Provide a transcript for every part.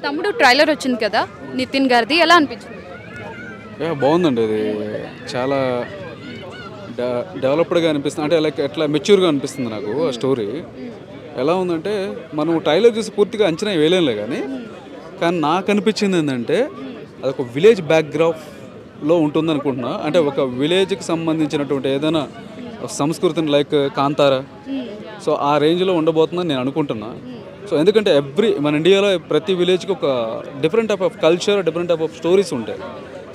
తమ్ముడు ట్రైలర్ వచ్చింది కదా నితిన్ గారిది, ఎలా అనిపించింది? బాగుందండి. అది చాలా డెవలప్డ్గా అనిపిస్తుంది, అంటే లైక్ ఎట్లా మెచ్యూర్గా అనిపిస్తుంది నాకు. ఆ స్టోరీ ఎలా ఉందంటే మనం ట్రైలర్ చూసి పూర్తిగా అంచనా వేయలేంలే, కానీ నాకు అనిపించింది ఏంటంటే అదొక విలేజ్ బ్యాక్గ్రౌండ్లో ఉంటుంది అనుకుంటున్నా. అంటే ఒక విలేజ్కి సంబంధించినటువంటి ఏదైనా సంస్కృతిని లైక్ కాంతారా, సో ఆ రేంజ్లో ఉండబోతుందని నేను అనుకుంటున్నా. సో ఎందుకంటే మన ఇండియాలో ప్రతి విలేజ్కి ఒక different type of culture, different type of stories ఉంటాయి.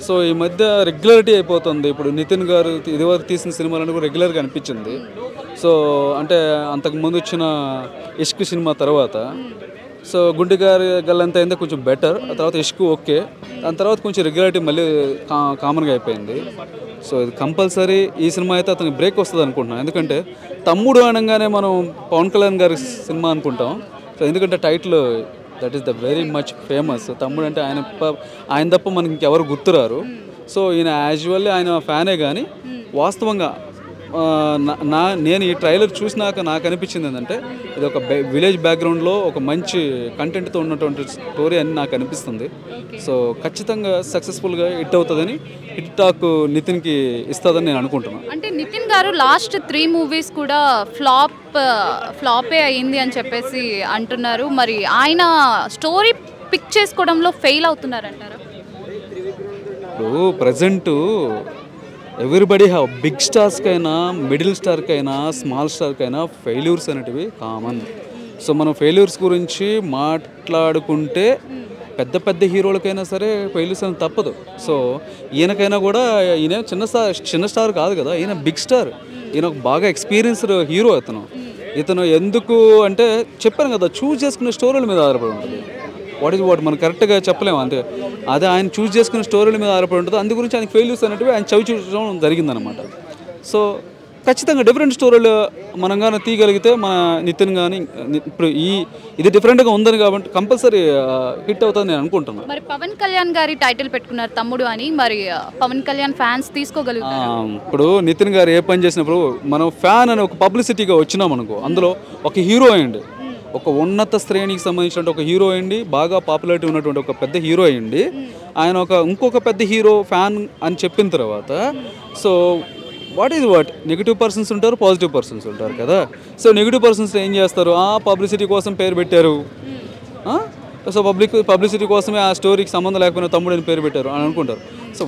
సో ఈ మధ్య రెగ్యులారిటీ అయిపోతుంది. ఇప్పుడు నితిన్ గారు ఇదివరకు తీసిన సినిమాలను కూడా రెగ్యులర్గా అనిపించింది. సో అంటే అంతకుముందు వచ్చిన ఇష్క్ సినిమా తర్వాత సో గుండె గారి గల్లంత అయిందే కొంచెం బెటర్, ఆ తర్వాత ఇష్క్ ఓకే, దాని తర్వాత కొంచెం రెగ్యులారిటీ మళ్ళీ కామన్గా అయిపోయింది. సో ఇది కంపల్సరీ ఈ సినిమా అయితే అతనికి బ్రేక్ వస్తుంది అనుకుంటున్నాను. ఎందుకంటే తమ్ముడు అనగానే మనం పవన్ కళ్యాణ్ గారి సినిమా అనుకుంటాం. సో ఎందుకంటే title that is the very much famous. తమ్ముడు అంటే ఆయన తప్ప మనకి ఇంకెవరు గుర్తురారు. సో ఈయన యాజువల్లీ ఆయన ఫ్యానే, కానీ వాస్తవంగా నేను ఈ ట్రైలర్ చూసినాక నాకు అనిపించింది ఏంటంటే ఇది ఒక విలేజ్ బ్యాక్గ్రౌండ్లో ఒక మంచి కంటెంట్తో ఉన్నటువంటి స్టోరీ అని నాకు అనిపిస్తుంది. సో ఖచ్చితంగా సక్సెస్ఫుల్గా హిట్ అవుతుందని, హిట్ టాక్ నితిన్కి ఇస్తుందని నేను అనుకుంటున్నాను. అంటే నితిన్ గారు లాస్ట్ 3 మూవీస్ కూడా ఫ్లాపే అయ్యింది అని చెప్పేసి అంటున్నారు. మరి ఆయన స్టోరీ పిక్ చేసుకోవడంలో ఫెయిల్ అవుతున్నారంటారా? ఇప్పుడు ప్రజెంటు ఎవ్రీబడి హ్యావ్ బిగ్ స్టార్స్కైనా, మిడిల్ స్టార్కైనా, స్మాల్ స్టార్కైనా ఫెయిల్యూర్స్ అనేటివి కామన్. సో మనం ఫెయిల్యూర్స్ గురించి మాట్లాడుకుంటే పెద్ద పెద్ద హీరోలకైనా సరే ఫెయిల్యూర్స్ అని తప్పదు. సో ఈయనకైనా కూడా ఈయన చిన్న స్టార్ కాదు కదా, ఈయన బిగ్ స్టార్. ఈయన ఒక బాగా ఎక్స్పీరియన్స్డ్ హీరో. ఇతను ఎందుకు అంటే చెప్పాను కదా, చూస్ చేసుకునే స్టోరీల మీద ఆధారపడి ఉంటుంది. వాట్ మనం కరెక్ట్గా చెప్పలేము. అంతే, అదే ఆయన చూస్ చేసుకునే స్టోరీల మీద ఆధారపడి ఉంటుంది. అందు గురించి ఆయనకి ఫెయిల్యూర్స్ అనేటివి ఆయన చూడడం జరిగిందనమాట. సో ఖచ్చితంగా డిఫరెంట్ స్టోరీలు మనం కానీ తీయగలిగితే మన నితిన్ కానీ ఇప్పుడు ఇది డిఫరెంట్గా ఉందని కాబట్టి కంపల్సరీ హిట్ అవుతుంది నేను అనుకుంటున్నాను. మరి పవన్ కళ్యాణ్ గారి టైటిల్ పెట్టుకున్నారు తమ్ముడు అని, మరి పవన్ కళ్యాణ్ ఫ్యాన్స్ తీసుకోగలుగుతారు? ఇప్పుడు నితిన్ గారు ఏ పని చేసినప్పుడు మనం ఫ్యాన్ అని ఒక పబ్లిసిటీగా వచ్చినాం అనుకో, అందులో ఒక హీరో అయ్యండి, ఒక ఉన్నత శ్రేణికి సంబంధించిన ఒక హీరో అయ్యండి, బాగా పాపులారిటీ ఉన్నటువంటి ఒక పెద్ద హీరో అయ్యండి, ఆయన ఇంకొక పెద్ద హీరో ఫ్యాన్ అని చెప్పిన తర్వాత సో వాట్ నెగిటివ్ పర్సన్స్ ఉంటారు, పాజిటివ్ పర్సన్స్ ఉంటారు కదా. సో నెగిటివ్ పర్సన్స్ ఏం చేస్తారు, పబ్లిసిటీ కోసం పేరు పెట్టారు. సో పబ్లిసిటీ కోసమే ఆ స్టోరీకి సంబంధం లేకపోయినా తమ్ముడు అని పేరు పెట్టారు అని అనుకుంటారు. సో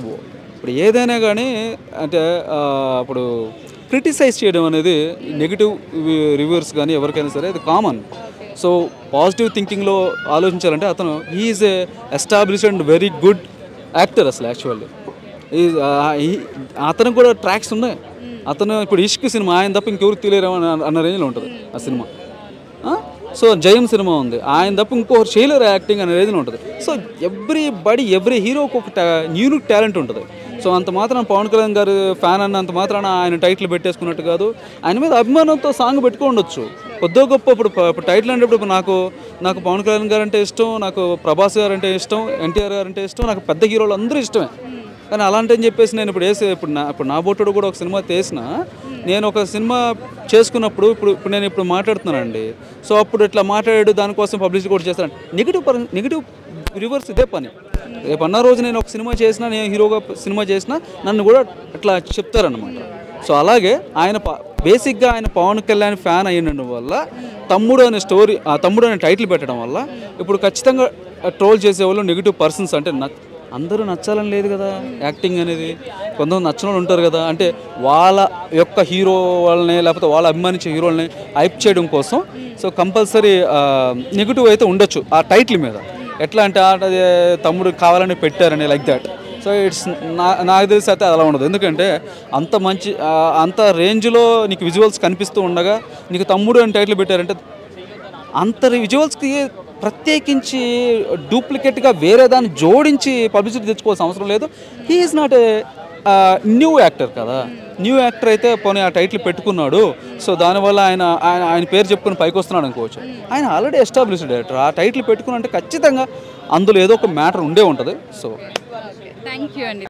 ఇప్పుడు ఏదైనా కానీ అంటే ఇప్పుడు క్రిటిసైజ్ చేయడం అనేది నెగిటివ్ రివ్యూవర్స్ కానీ ఎవరికైనా సరే అది కామన్. సో పాజిటివ్ థింకింగ్లో ఆలోచించాలంటే అతను is a established and very good actor. అసలు యాక్చువల్లీ అతనికి కూడా ట్రాక్స్ ఉన్నాయి. అతను ఇప్పుడు ఇష్క్ సినిమా ఆయన తప్ప ఇంకెవరికి తెలియరు అన్న రేంజ్లో ఉంటుంది ఆ సినిమా. సో జయం సినిమా ఉంది, ఆయన తప్ప ఇంకొకరు చేయలేరు యాక్టింగ్ అనే రేంజ్లో ఉంటుంది. సో ఎవ్రీ హీరోకి ఒక యూనిక్ టాలెంట్ ఉంటుంది. సో అంత మాత్రాన పవన్ కళ్యాణ్ గారు ఫ్యాన్ అన్నంత మాత్రాన ఆయన టైటిల్ పెట్టేసుకున్నట్టు కాదు. ఆయన మీద అభిమానంతో సాంగ్ పెట్టుకోండొచ్చు కొద్దిగా గొప్ప. ఇప్పుడు టైటిల్ అంటే ఇప్పుడు నాకు పవన్ కళ్యాణ్ గారు అంటే ఇష్టం, నాకు ప్రభాస్ గారు అంటే ఇష్టం, ఎన్టీఆర్ గారు అంటే ఇష్టం, నాకు పెద్ద హీరోలు అందరూ ఇష్టమే. కానీ అలాంటి అని చెప్పేసి నేను ఇప్పుడు నా బొట్టుడు కూడా ఒక సినిమా తీసిన, నేను ఒక సినిమా చేసుకున్నప్పుడు ఇప్పుడు నేను మాట్లాడుతున్నానండి. సో అప్పుడు ఇట్లా మాట్లాడాడు, దానికోసం పబ్లిసిటీ కూడా చేస్తాను. నెగిటివ్ రివర్స్ ఇదే పని. రేపు అన్న రోజు నేను ఒక సినిమా చేసినా, నేను హీరోగా సినిమా చేసినా నన్ను కూడా అట్లా చెప్తారనమాట. సో అలాగే ఆయన బేసిక్గా ఆయన పవన్ కళ్యాణ్ ఫ్యాన్ అయిన వల్ల తమ్ముడు అనే స్టోరీ, ఆ తమ్ముడు అనే టైటిల్ పెట్టడం వల్ల ఇప్పుడు ఖచ్చితంగా ట్రోల్ చేసేవాళ్ళు నెగిటివ్ పర్సన్స్. అంటే అందరూ నచ్చాలని లేదు కదా యాక్టింగ్ అనేది, కొంతమంది నచ్చిన వాళ్ళు ఉంటారు కదా. అంటే వాళ్ళ యొక్క హీరో వాళ్ళని లేకపోతే వాళ్ళ అభిమానించే హీరోలని హైప్ చేయడం కోసం సో కంపల్సరీ నెగిటివ్ అయితే ఉండొచ్చు ఆ టైటిల్ మీద. ఎట్లా అంటే అది తమ్ముడు కావాలని పెట్టారని లైక్ దాట్. సో నాకు తెలిసి అయితే అలా ఉండదు. ఎందుకంటే అంత రేంజ్లో నీకు విజువల్స్ కనిపిస్తూ ఉండగా నీకు తమ్ముడు అని టైటిల్ పెట్టారంటే అంత విజువల్స్కి ప్రత్యేకించి డూప్లికేట్గా వేరే దాన్ని జోడించి పబ్లిసిటీ తెచ్చుకోవాల్సిన అవసరం లేదు. He is not a new actor కదా. న్యూ యాక్టర్ అయితే పోనీ ఆ టైటిల్ పెట్టుకున్నాడు, సో దానివల్ల ఆయన పేరు చెప్పుకొని పైకి వస్తున్నాడు అనుకోవచ్చు. ఆయన ఆల్రెడీ ఎస్టాబ్లిష్డ్ డైరెక్టర్, ఆ టైటిల్ పెట్టుకుని అంటే ఖచ్చితంగా అందులో ఏదో ఒక మ్యాటర్ ఉండే ఉంటుంది. సో థ్యాంక్ యూ అండి.